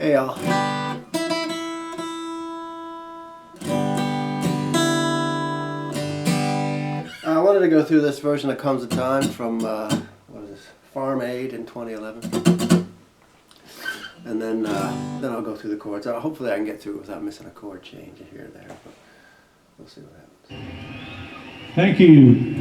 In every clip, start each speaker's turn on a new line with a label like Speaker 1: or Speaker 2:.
Speaker 1: Hey y'all. I wanted to go through this version of Comes a Time from what is this? Farm Aid in 2011, and then I'll go through the chords. Hopefully I can get through it without missing a chord change here or there, but we'll see what happens.
Speaker 2: Thank you.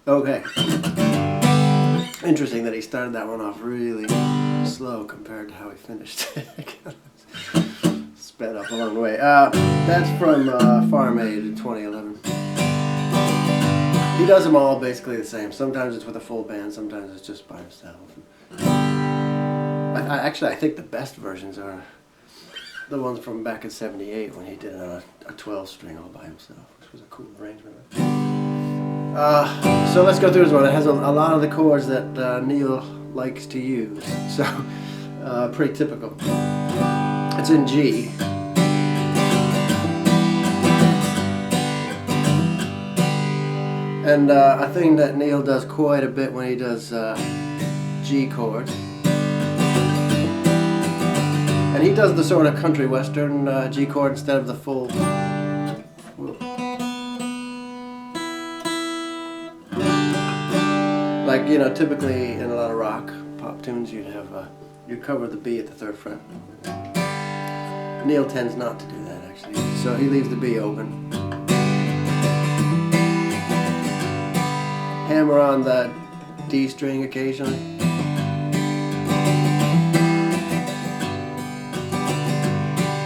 Speaker 1: Okay. Interesting that he started that one off really slow compared to how he finished it. Sped up a long way. That's from Farm Aid in 2011. He does them all basically the same. Sometimes it's with a full band, sometimes it's just by himself. Actually, I think the best versions are the ones from back in '78 when he did it on a 12 string all by himself, which was a cool arrangement. So let's go through this one. It has a lot of the chords that Neil likes to use, so pretty typical. It's in G. And a thing that Neil does quite a bit when he does G chords. And he does the sort of country western G chord instead of the full. Like, you know, typically in a lot of rock pop tunes you'd cover the B at the 3rd fret. Neil tends not to do that actually, so he leaves the B open. Hammer on the D string occasionally.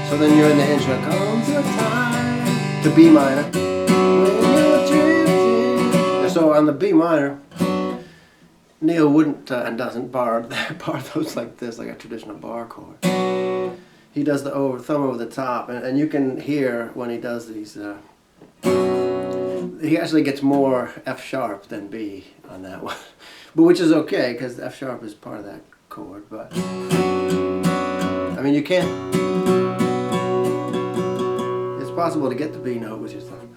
Speaker 1: So then you're in the intro. Comes a time to B minor. When you're drifting. So on the B minor, Neil wouldn't and doesn't bar those like this, like a traditional bar chord. He does the thumb over the top, and you can hear when he does these. He actually gets more F sharp than B on that one, but which is okay because F sharp is part of that chord. But I mean, you can't. It's possible to get the B note with your thumb,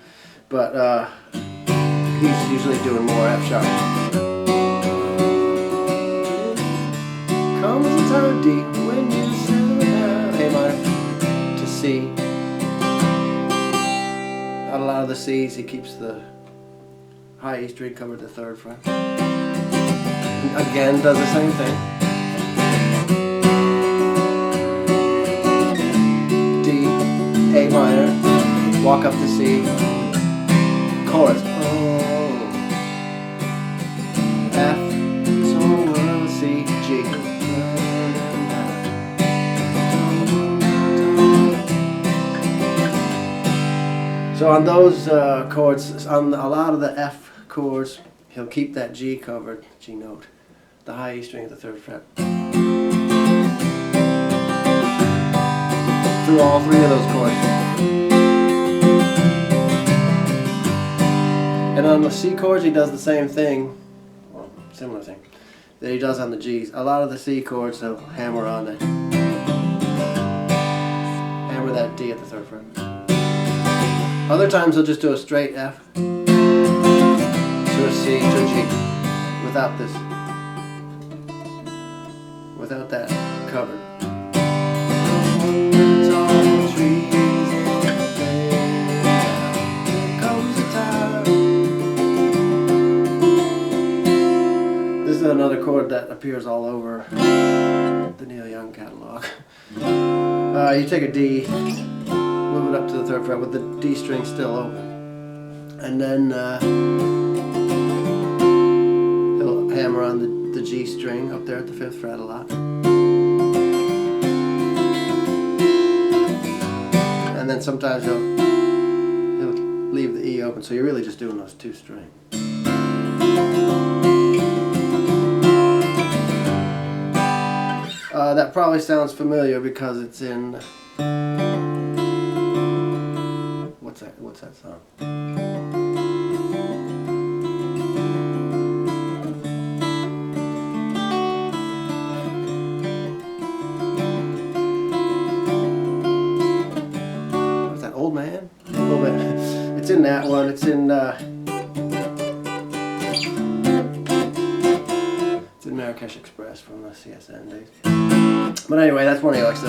Speaker 1: but he's usually doing more F sharp. Comes a time D when you settle down. A minor to C. A lot of the C's, he keeps the high E string covered the 3rd fret. And again, does the same thing. D, A minor, walk up to C, chorus. F, so C, G. So on those chords, on a lot of the F chords, he'll keep that G covered, G note, the high E string at the 3rd fret. Through all 3 of those chords. And on the C chords, he does the same thing, well, similar thing, that he does on the Gs. A lot of the C chords, he'll hammer on it. Hammer that D at the 3rd fret. Other times he'll just do a straight F to a C to a G without this, without that covered. This is another chord that appears all over the Neil Young catalog. You take a D, move it up to the 3rd fret with the D string still open, and then he'll hammer on the G string up there at the 5th fret a lot, and then sometimes he'll leave the E open, so you're really just doing those 2 strings. That probably sounds familiar because it's in. What's that song? What's that, Old Man? Old Man. It's in that one. It's in Marrakesh Express from the CSN days. But anyway, that's one he likes to.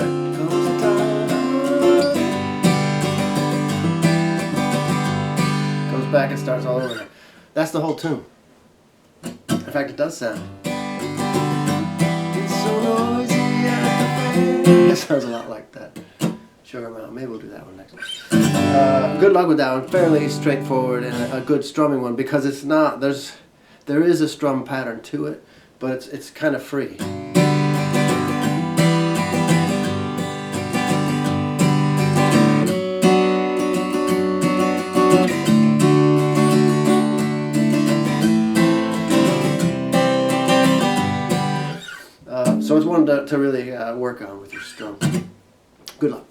Speaker 1: Back and starts all over again. That's the whole tune. In fact, it does sound. It's so noisy at the fair. It sounds a lot like that. Sugar Mountain. Maybe we'll do that one next. Good luck with that one. Fairly straightforward and a good strumming one because it's not. There is a strum pattern to it, but it's kind of free. So it's one to really work on with your strum. Good luck.